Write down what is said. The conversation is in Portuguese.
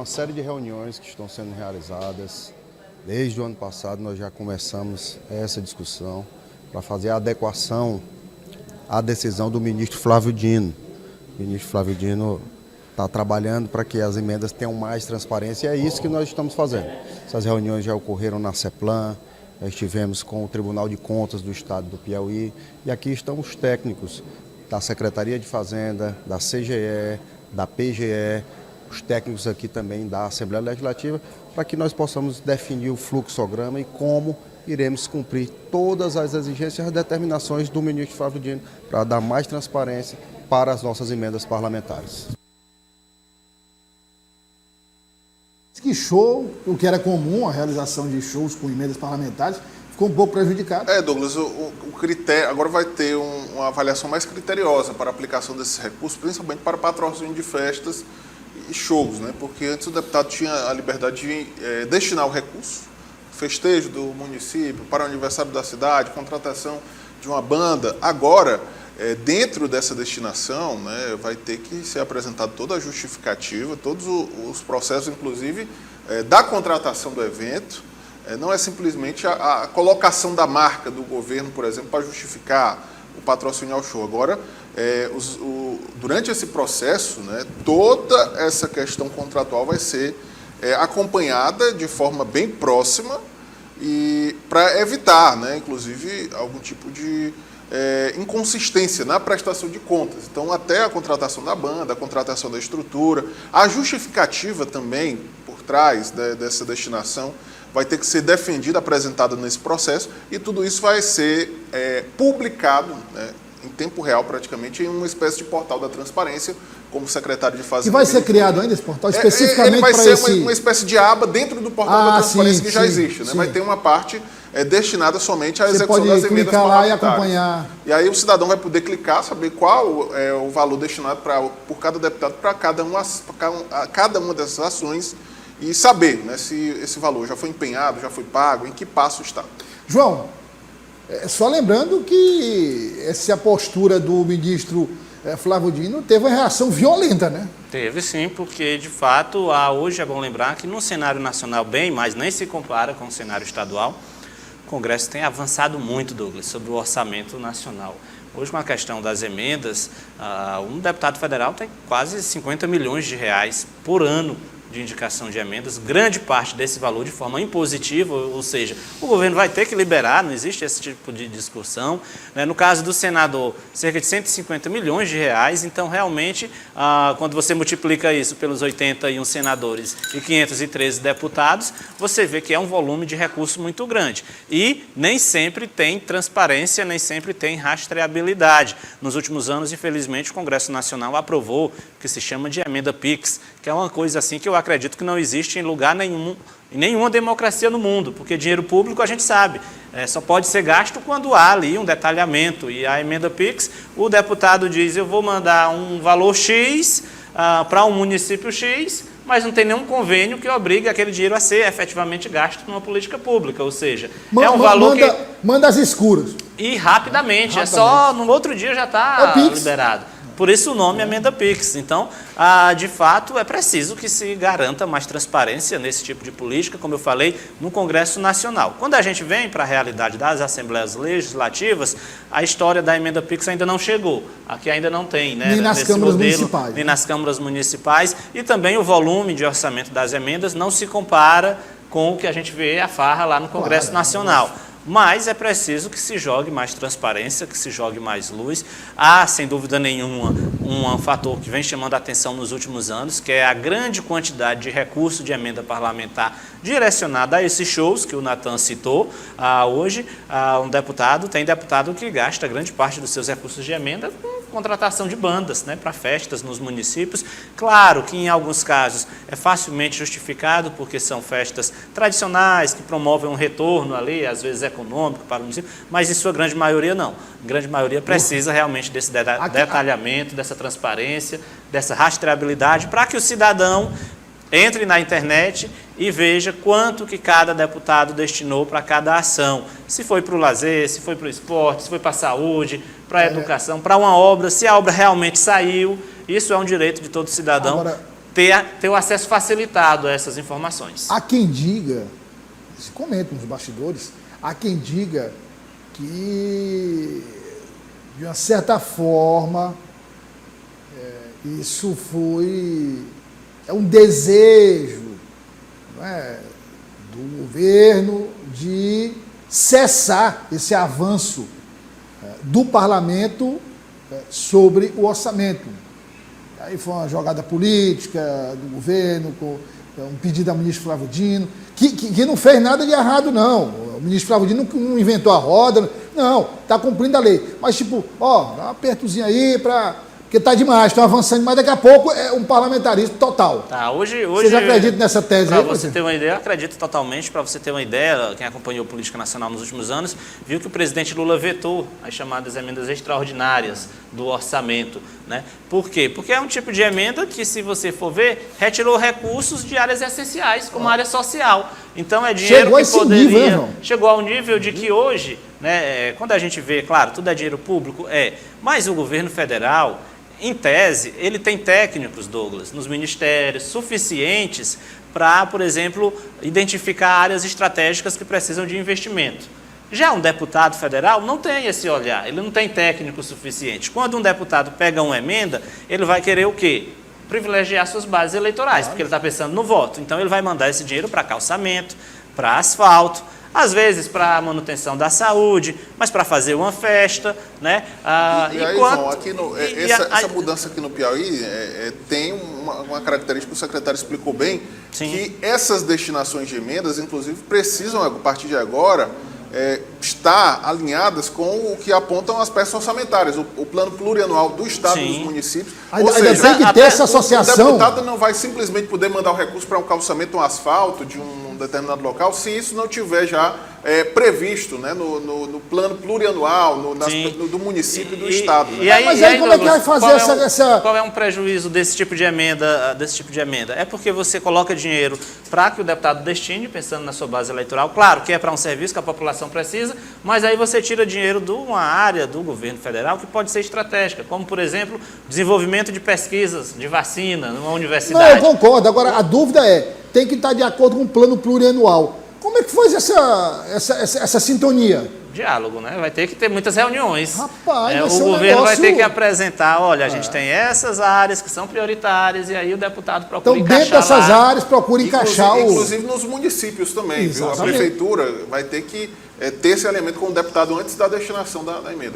Uma série de reuniões que estão sendo realizadas. Desde o ano passado nós já começamos essa discussão para fazer a adequação à decisão do ministro Flávio Dino. O ministro Flávio Dino está trabalhando para que as emendas tenham mais transparência e é isso que nós estamos fazendo. Essas reuniões já ocorreram na CEPLAN, já estivemos com o Tribunal de Contas do Estado do Piauí e aqui estão os técnicos da Secretaria de Fazenda, da CGE, da PGE, os técnicos aqui também da Assembleia Legislativa, para que nós possamos definir o fluxograma e como iremos cumprir todas as exigências e determinações do ministro Flávio Dino para dar mais transparência para as nossas emendas parlamentares. Que show, o que era comum, a realização de shows com emendas parlamentares, ficou um pouco prejudicado. Douglas, o critério, agora vai ter uma avaliação mais criteriosa para a aplicação desses recursos, principalmente para patrocínio de festas e shows, né? Porque antes o deputado tinha a liberdade de destinar o recurso, festejo do município, para o aniversário da cidade, contratação de uma banda. Agora, dentro dessa destinação, né, vai ter que ser apresentada toda a justificativa, todos os processos, inclusive, da contratação do evento. Não é simplesmente a colocação da marca do governo, por exemplo, para justificar o patrocínio ao show. Agora, durante esse processo, né, toda essa questão contratual vai ser acompanhada de forma bem próxima e para evitar, né, inclusive, algum tipo de inconsistência na prestação de contas. Então, até a contratação da banda, a contratação da estrutura, a justificativa também por trás dessa destinação vai ter que ser defendida, apresentada nesse processo e tudo isso vai ser publicado, né, em tempo real praticamente, em uma espécie de portal da transparência, como secretário de Fazenda. E vai ser criado ainda esse portal especificamente para esse... Ele vai ser uma espécie de aba dentro do portal da transparência que já existe, né? Sim. Vai ter uma parte destinada somente à execução das emendas parlamentares. Você pode clicar lá e acompanhar. E aí o cidadão vai poder clicar, saber qual é o valor destinado por cada deputado para cada uma dessas ações e saber, né, se esse valor já foi empenhado, já foi pago, em que passo está. João, só lembrando que essa postura do ministro Flávio Dino teve uma reação violenta, né? Teve sim, porque de fato, hoje é bom lembrar que no cenário nacional bem, mas nem se compara com o cenário estadual, o Congresso tem avançado muito, Douglas, sobre o orçamento nacional. Hoje, com a questão das emendas, um deputado federal tem quase 50 milhões de reais por ano de indicação de emendas, grande parte desse valor de forma impositiva, ou seja, o governo vai ter que liberar, não existe esse tipo de discussão. No caso do senador, cerca de 150 milhões de reais, então realmente, quando você multiplica isso pelos 81 senadores e 513 deputados, você vê que é um volume de recursos muito grande. E nem sempre tem transparência, nem sempre tem rastreabilidade. Nos últimos anos, infelizmente, o Congresso Nacional aprovou o que se chama de emenda PIX, que é uma coisa assim que eu acredito que não existe em lugar nenhum, em nenhuma democracia no mundo, porque dinheiro público a gente sabe, só pode ser gasto quando há ali um detalhamento. E a emenda PIX, o deputado diz, eu vou mandar um valor X para um município X, mas não tem nenhum convênio que obrigue aquele dinheiro a ser efetivamente gasto numa política pública, ou seja, é um valor que... Manda as escuras. E rapidamente, é só no outro dia já está liberado. Por isso o nome é emenda PIX. Então, de fato, é preciso que se garanta mais transparência nesse tipo de política, como eu falei, no Congresso Nacional. Quando a gente vem para a realidade das Assembleias Legislativas, a história da emenda PIX ainda não chegou. Aqui ainda não tem, né? Nem nas câmaras municipais. Nem nas câmaras municipais. E também o volume de orçamento das emendas não se compara com o que a gente vê a farra lá no Congresso Nacional. Mas é preciso que se jogue mais transparência, que se jogue mais luz. Há, sem dúvida nenhuma, um fator que vem chamando a atenção nos últimos anos, que é a grande quantidade de recurso de emenda parlamentar direcionada a esses shows que o Natan citou. Hoje, tem deputado que gasta grande parte dos seus recursos de emenda com contratação de bandas, né, para festas nos municípios. Claro que em alguns casos é facilmente justificado, porque são festas tradicionais, que promovem um retorno ali, às vezes econômico para o município, mas em sua grande maioria não. A grande maioria precisa realmente desse detalhamento, dessa transparência, dessa rastreabilidade, para que o cidadão entre na internet e veja quanto que cada deputado destinou para cada ação. Se foi para o lazer, se foi para o esporte, se foi para a saúde, para a educação, para uma obra, se a obra realmente saiu. Isso é um direito de todo cidadão. Agora, ter o acesso facilitado a essas informações. Há quem diga, se comenta nos bastidores, há quem diga que, de uma certa forma, isso é um desejo, não é, do governo de cessar esse avanço do parlamento sobre o orçamento. Aí foi uma jogada política do governo, com um pedido da ministra Flávio Dino, que não fez nada de errado, não. O ministro Flávio Dino não inventou a roda, não, está cumprindo a lei. Mas, tipo, ó, dá um apertozinho aí porque está demais, estão avançando demais, daqui a pouco é um parlamentarismo total. Tá, hoje Vocês acreditam nessa tese aí? Para você ter uma ideia, eu acredito totalmente. Para você ter uma ideia, quem acompanhou a política nacional nos últimos anos, viu que o presidente Lula vetou as chamadas emendas extraordinárias do orçamento. Né? Por quê? Porque é um tipo de emenda que, se você for ver, retirou recursos de áreas essenciais, como a área social. Então é dinheiro Chegou a que esse poderia... nível, né, João? Chegou ao nível de que hoje, né, quando a gente vê, claro, tudo é dinheiro público, mas o governo federal, em tese, ele tem técnicos, Douglas, nos ministérios suficientes para, por exemplo, identificar áreas estratégicas que precisam de investimento. Já um deputado federal não tem esse olhar, ele não tem técnico suficiente. Quando um deputado pega uma emenda, ele vai querer o quê? Privilegiar suas bases eleitorais, porque ele está pensando no voto. Então ele vai mandar esse dinheiro para calçamento, para asfalto, às vezes para a manutenção da saúde, mas para fazer uma festa, né? E aí, João, aqui essa mudança aqui no Piauí tem uma característica que o secretário explicou bem, Sim. que essas destinações de emendas, inclusive, precisam, a partir de agora, estar alinhadas com o que apontam as peças orçamentárias, o plano plurianual do Estado e dos municípios. Ou seja, tem que ter essa associação. O deputado não vai simplesmente poder mandar o recurso para um calçamento, um asfalto de um determinado local, se isso não tiver já previsto, né, no plano plurianual, do município e do Estado. Né? Mas aí como é que vai fazer essa... Qual é um prejuízo desse tipo de emenda? É porque você coloca dinheiro para que o deputado destine, pensando na sua base eleitoral, claro que é para um serviço que a população precisa, mas aí você tira dinheiro de uma área do governo federal que pode ser estratégica, como, por exemplo, desenvolvimento de pesquisas de vacina numa universidade. Não, eu concordo. Agora, a dúvida tem que estar de acordo com o plano plurianual. Como é que faz essa sintonia? Diálogo, né? Vai ter que ter muitas reuniões. Rapaz, o governo vai ter que apresentar, olha, a gente tem essas áreas que são prioritárias, e aí o deputado procura encaixar dentro dessas áreas, procura encaixar inclusive nos municípios também, viu? A prefeitura vai ter que ter esse elemento com o deputado antes da destinação da emenda.